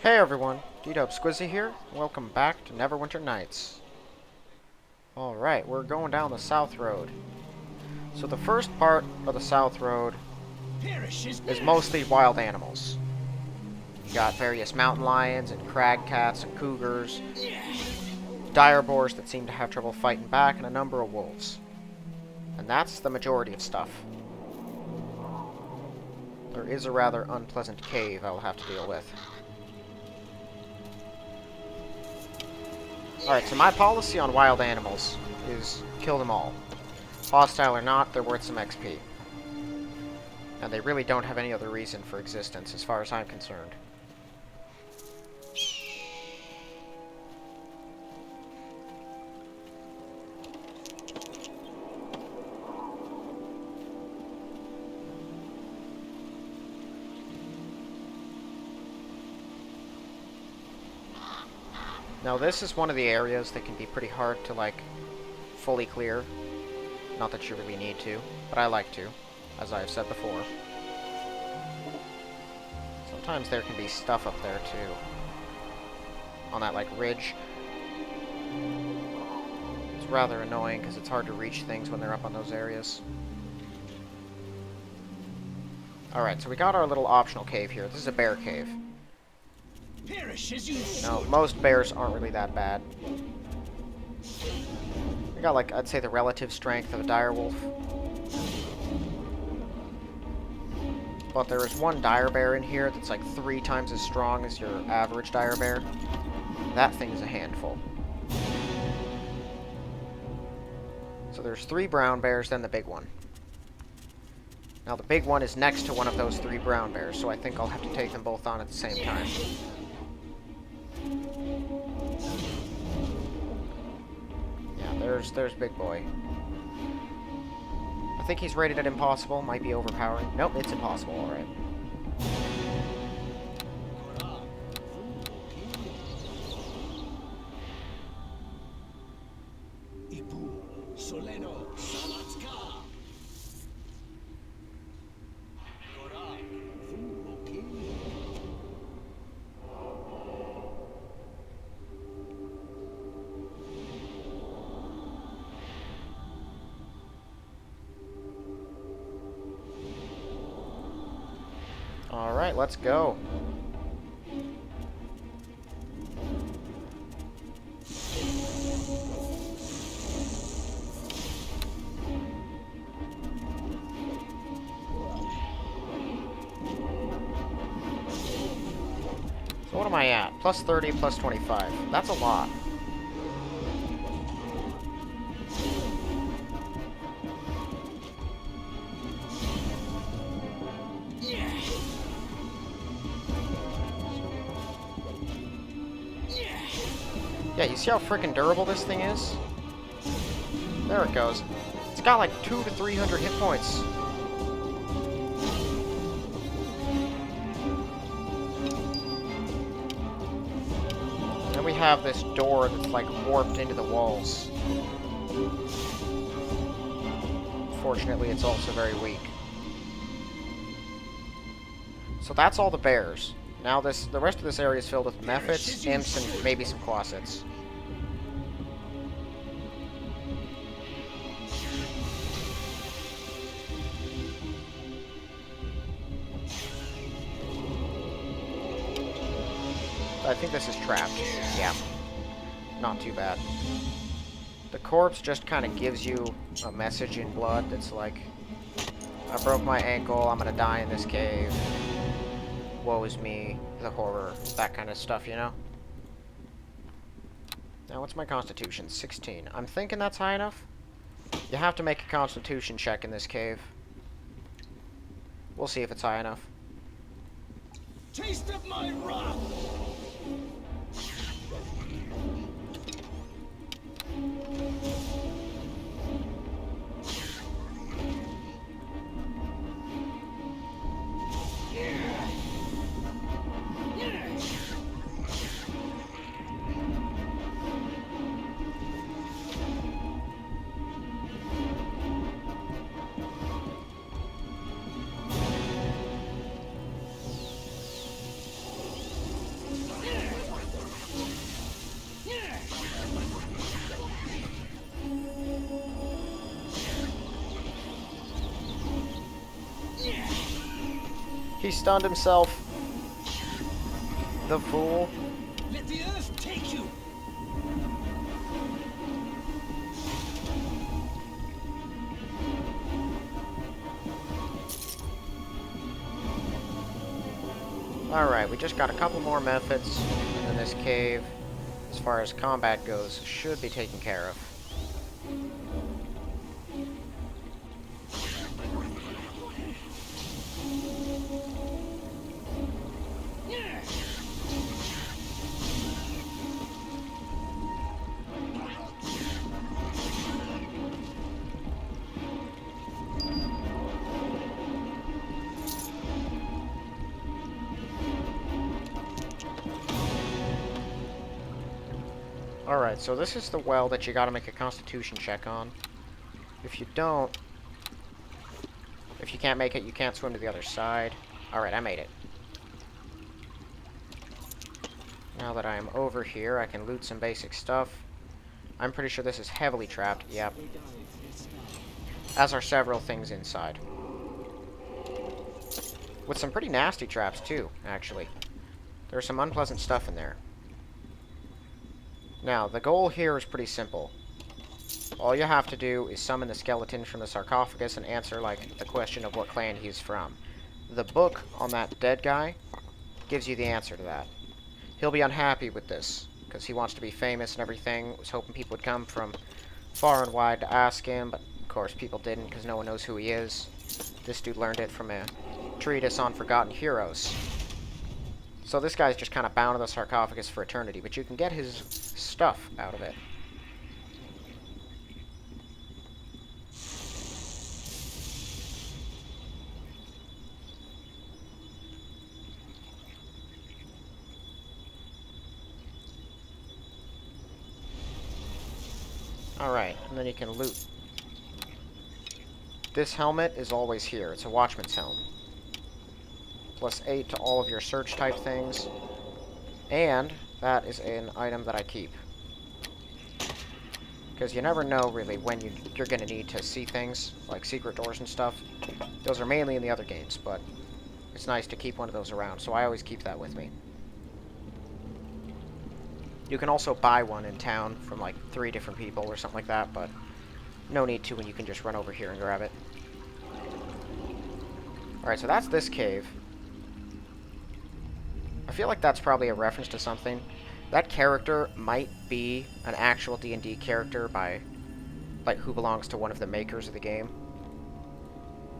Hey everyone, D-Dub Squizzy here. Welcome back to Neverwinter Nights. Alright, we're going down the South Road. So the first part of the South Road is mostly wild animals. You got various mountain lions and crag cats and cougars, dire boars that seem to have trouble fighting back, and a number of wolves. And that's the majority of stuff. There is a rather unpleasant cave I'll have to deal with. Alright, so my policy on wild animals is kill them all. Hostile or not, they're worth some XP. And they really don't have any other reason for existence as far as I'm concerned. Now this is one of the areas that can be pretty hard to, like, fully clear. Not that you really need to, but I like to, as I've said before. Sometimes there can be stuff up there, too. On that, like, ridge. It's rather annoying, because it's hard to reach things when they're up on those areas. Alright, so we got our little optional cave here. This is a bear cave. No, most bears aren't really that bad. We got, like, I'd say the relative strength of a dire wolf. But there is one dire bear in here that's like 3 times as strong as your average dire bear. That thing is a handful. So there's 3 brown bears, then the big one. Now the big one is next to one of those 3 brown bears, so I think I'll have to take them both on at the same time. There's Big Boy. I think he's rated at impossible. Might be overpowering. Nope, it's impossible, alright. Alright, let's go. So what am I at? Plus 30, plus 25. That's a lot. Yeah, you see how freaking durable this thing is? There it goes. It's got like 200 to 300 hit points. And we have this door that's like warped into the walls. Fortunately, it's also very weak. So that's all the bears. Now the rest of this area is filled with mephits, imps, and maybe some quasits. I think this is trapped. Yeah. Not too bad. The corpse just kind of gives you a message in blood that's like, I broke my ankle, I'm gonna die in this cave. Woe is me, the horror, that kind of stuff, you know? Now, what's my constitution? 16. I'm thinking that's high enough. You have to make a constitution check in this cave. We'll see if it's high enough. Taste of my wrath! He stunned himself. The fool. Let the earth take you. Alright, we just got a couple more methods in this cave. As far as combat goes, should be taken care of. Alright, so this is the well that you gotta make a constitution check on. If you don't... If you can't make it, you can't swim to the other side. Alright, I made it. Now that I'm over here, I can loot some basic stuff. I'm pretty sure this is heavily trapped. Yep. As are several things inside. With some pretty nasty traps, too, actually. There's some unpleasant stuff in there. Now, the goal here is pretty simple. All you have to do is summon the skeleton from the sarcophagus and answer, like, the question of what clan he's from. The book on that dead guy gives you the answer to that. He'll be unhappy with this, because he wants to be famous and everything. Was hoping people would come from far and wide to ask him, but of course people didn't, because no one knows who he is. This dude learned it from a treatise on forgotten heroes. So this guy's just kind of bound to the sarcophagus for eternity, but you can get his stuff out of it. Alright, and then you can loot. This helmet is always here. It's a watchman's helm. +8 to all of your search type things. And that is an item that I keep. Because you never know, really, when you're going to need to see things, like secret doors and stuff. Those are mainly in the other games, but it's nice to keep one of those around, so I always keep that with me. You can also buy one in town from, like, 3 different people or something like that, but no need to when you can just run over here and grab it. Alright, so that's this cave. I feel like that's probably a reference to something. That character might be an actual D&D character by, like, who belongs to one of the makers of the game.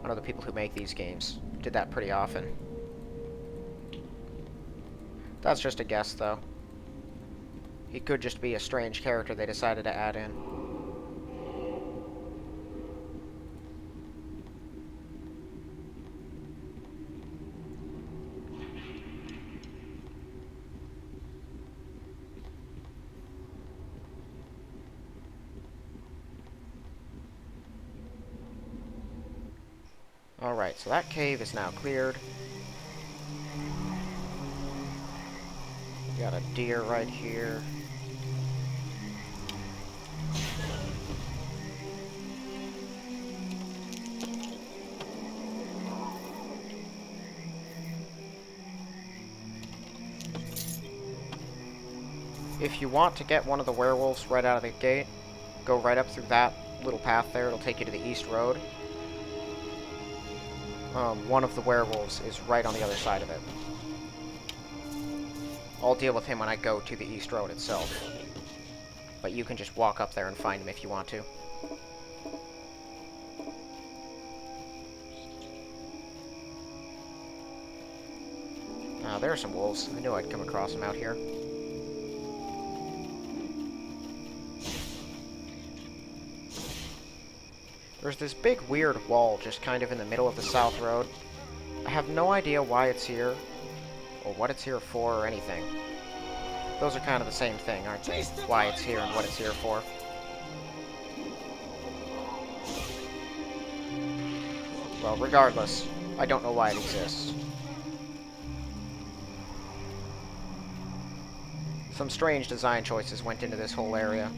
One of the people who make these games. Did that pretty often. That's just a guess, though. He could just be a strange character they decided to add in. Alright, so that cave is now cleared. Got a deer right here. If you want to get one of the werewolves right out of the gate, go right up through that little path there. It'll take you to the east road. One of the werewolves is right on the other side of it. I'll deal with him when I go to the east road itself. But you can just walk up there and find him if you want to. Ah, there are some wolves. I knew I'd come across them out here. There's this big weird wall just kind of in the middle of the south road. I have no idea why it's here, or what it's here for, or anything. Those are kind of the same thing, aren't they? Why it's here and what it's here for. Well, regardless, I don't know why it exists. Some strange design choices went into this whole area.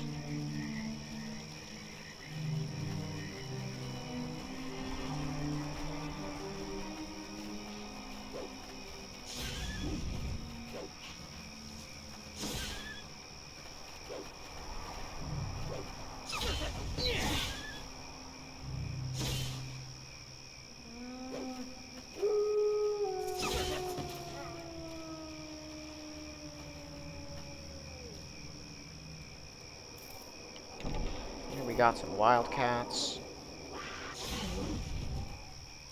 got some wildcats.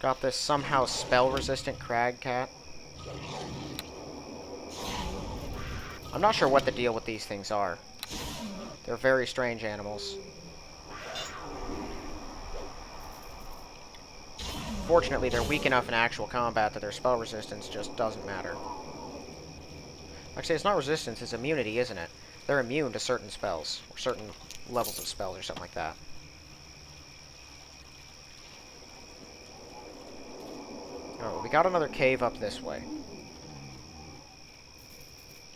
Got this somehow spell-resistant crag cat. I'm not sure what the deal with these things are. They're very strange animals. Fortunately, they're weak enough in actual combat that their spell resistance just doesn't matter. Actually, it's not resistance, it's immunity, isn't it? They're immune to certain spells, or certain levels of spells, or something like that. Oh, we got another cave up this way.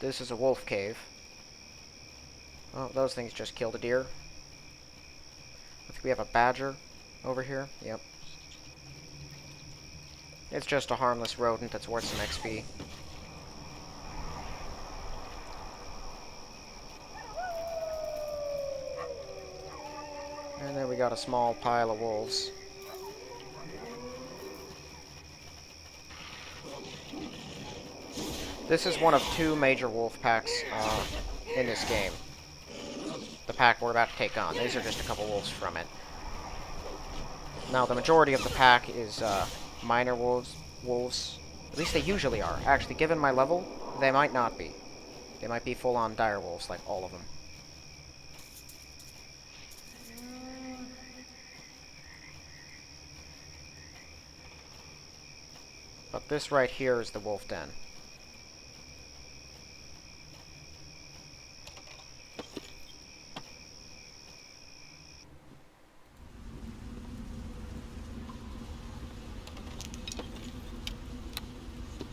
This is a wolf cave. Oh, those things just killed a deer. I think we have a badger over here. Yep. It's just a harmless rodent that's worth some XP. And then we got a small pile of wolves. This is one of two major wolf packs in this game. The pack we're about to take on. These are just a couple wolves from it. Now, the majority of the pack is minor wolves. At least they usually are. Actually, given my level, they might not be. They might be full-on dire wolves, like all of them. But this right here is the wolf den.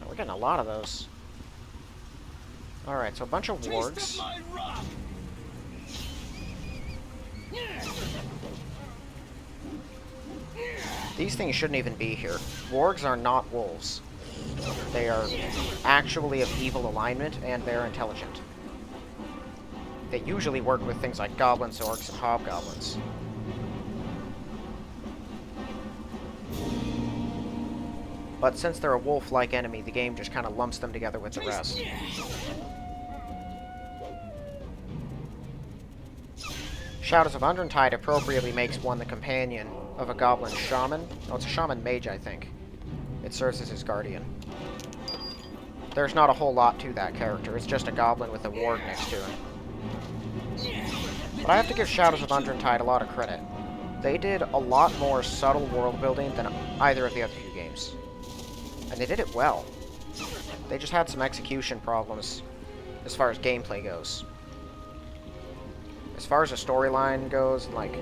Oh, we're getting a lot of those. Alright, so a bunch of wargs. These things shouldn't even be here. Wargs are not wolves. They are actually of evil alignment, and they're intelligent. They usually work with things like goblins, orcs, and hobgoblins. But since they're a wolf-like enemy, the game just kind of lumps them together with the rest. Shadows of Undertide appropriately makes one the companion of a goblin shaman. Oh, it's a shaman mage, I think. It serves as his guardian. There's not a whole lot to that character. It's just a goblin with a warg next to him. But I have to give Shadows of Undertide a lot of credit. They did a lot more subtle world building than either of the other two games. And they did it well. They just had some execution problems as far as gameplay goes. As far as the storyline goes, like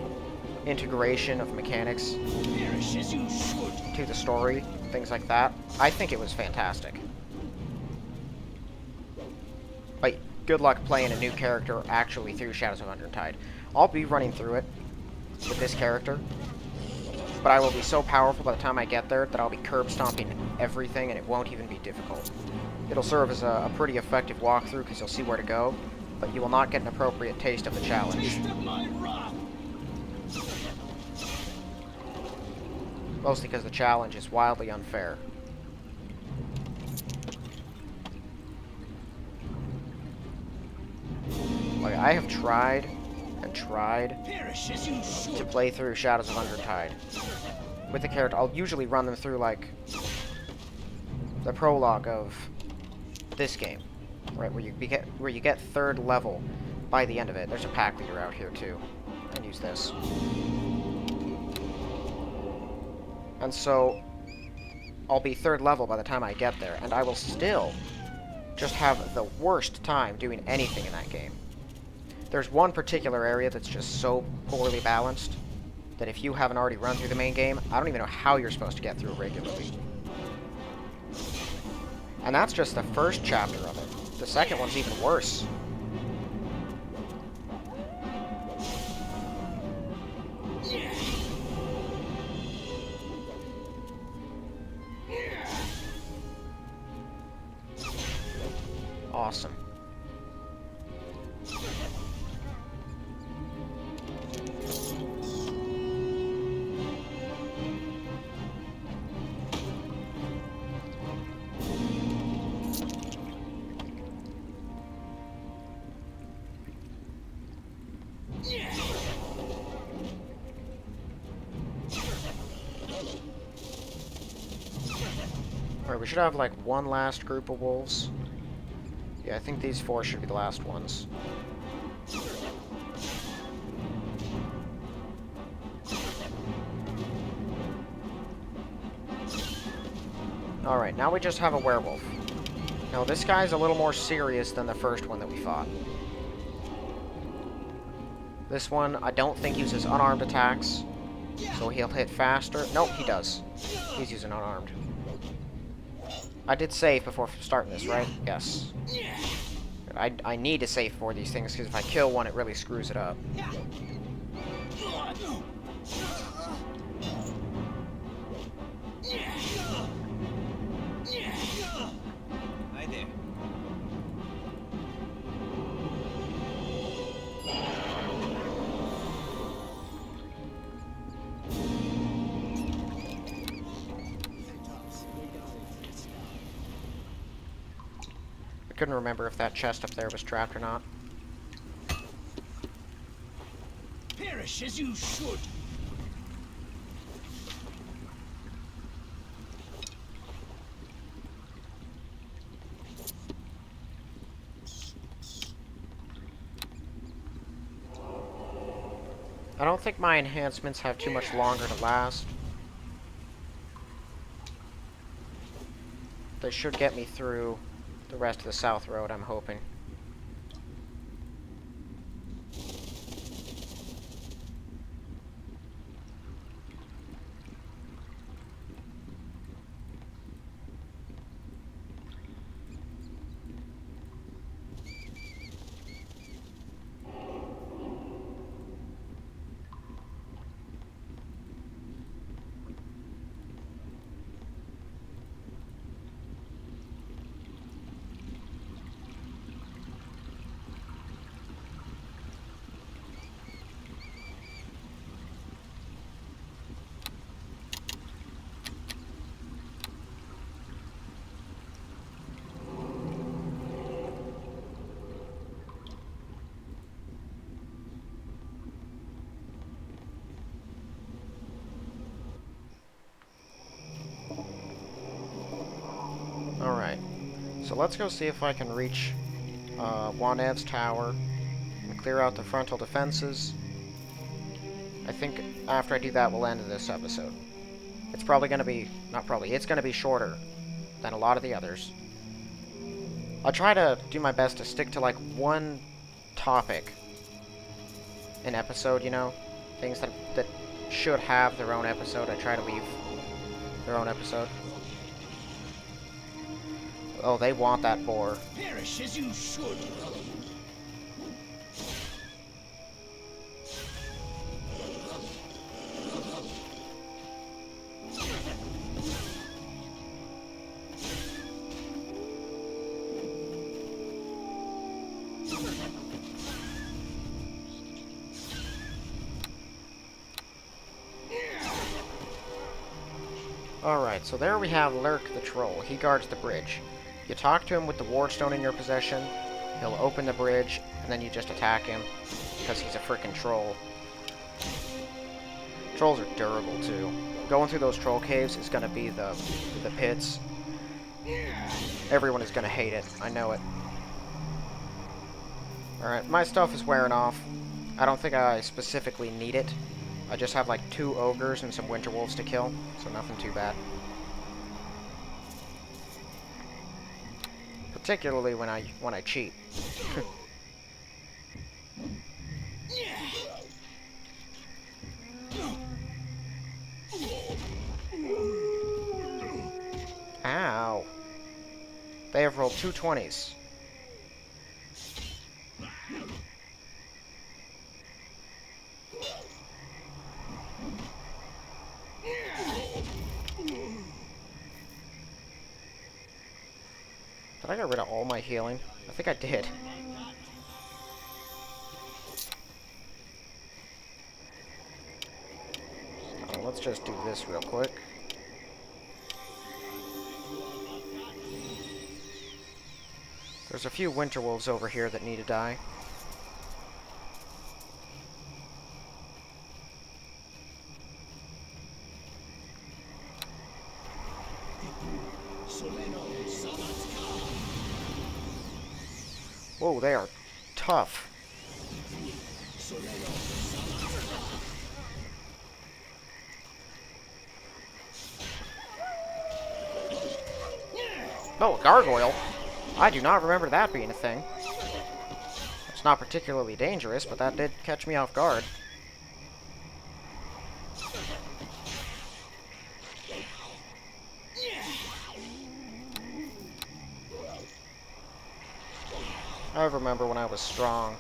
integration of mechanics to the story, things like that, I think it was fantastic. But good luck playing a new character actually through Shadows of Undertide. I'll be running through it with this character, but I will be so powerful by the time I get there that I'll be curb stomping everything and it won't even be difficult. It'll serve as a pretty effective walkthrough because you'll see where to go, but you will not get an appropriate taste of the challenge. Mostly because the challenge is wildly unfair. Like, I have tried and tried to play through Shadows of Undertide with the character. I'll usually run them through, like, the prologue of this game, right, where you get third level by the end of it. There's a pack leader out here too. And use this. And so I'll be third level by the time I get there, and I will still just have the worst time doing anything in that game. There's one particular area that's just so poorly balanced that if you haven't already run through the main game, I don't even know how you're supposed to get through it regularly. And that's just the first chapter of it. The second one's even worse. Awesome. we should have like one last group of wolves. Yeah, I think these 4 should be the last ones. Alright, now we just have a werewolf. Now this guy's a little more serious than the first one that we fought. This one, I don't think uses unarmed attacks, so he'll hit faster. Nope, he does. He's using unarmed. I did save before starting this, right? Yes. I need to save for these things, because if I kill one, it really screws it up. Hi there. I couldn't remember if that chest up there was trapped or not. Perish as you should. I don't think my enhancements have too much longer to last. They should get me through the rest of the South Road, I'm hoping. Alright, so let's go see if I can reach Wanev's tower and clear out the frontal defenses. I think after I do that, we'll end this episode. It's probably going to be, not probably, it's going to be shorter than a lot of the others. I'll try to do my best to stick to like one topic an episode, you know? Things that should have their own episode. I try to leave their own episode. Oh, they want that boar. Perish as you should. Alright, so there we have Lurk the Troll. He guards the bridge. You talk to him with the wardstone in your possession, he'll open the bridge, and then you just attack him, because he's a frickin' troll. Trolls are durable, too. Going through those troll caves is gonna be the pits. Everyone is gonna hate it. I know it. Alright, my stuff is wearing off. I don't think I specifically need it. I just have like 2 ogres and some winter wolves to kill, so nothing too bad. Particularly when I cheat. Ow. They have rolled 2 20s. Did I get rid of all my healing? I think I did. Let's just do this real quick. There's a few winter wolves over here that need to die. So Whoa, they are tough. Oh, a gargoyle? I do not remember that being a thing. It's not particularly dangerous, but that did catch me off guard. I remember when I was strong.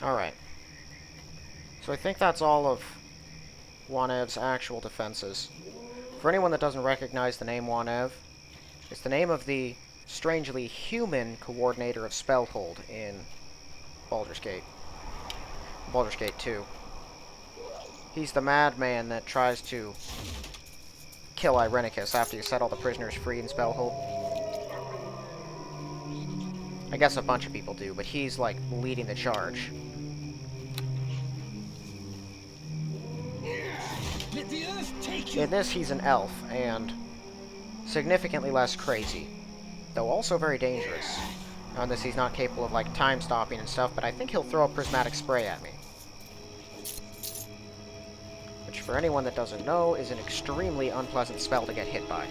Alright. So I think that's all of Wanev's actual defenses. For anyone that doesn't recognize the name Wanev, it's the name of the strangely human coordinator of Spellhold in Baldur's Gate. Baldur's Gate 2. He's the madman that tries to kill Irenicus after you set all the prisoners free in Spellhold. I guess a bunch of people do, but he's, like, leading the charge. Let the earth take you. In this, he's an elf, and significantly less crazy, though also very dangerous. Now, in this, he's not capable of, like, time-stopping and stuff, but I think he'll throw a prismatic spray at me. Which, for anyone that doesn't know, is an extremely unpleasant spell to get hit by.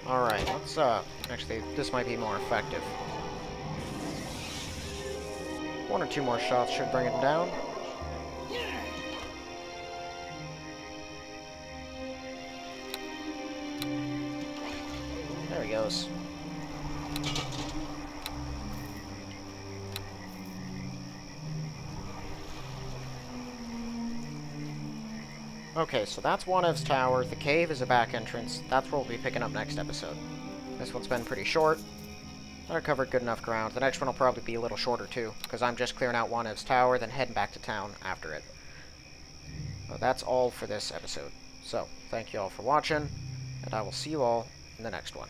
Alright, let's, actually, this might be more effective. One or two more shots should bring it down. There he goes. Okay, so that's Wanev's tower. The cave is a back entrance. That's where we'll be picking up next episode. This one's been pretty short. I covered good enough ground. The next one will probably be a little shorter too, because I'm just clearing out Wanev's tower, then heading back to town after it. Well, that's all for this episode. So, thank you all for watching, and I will see you all in the next one.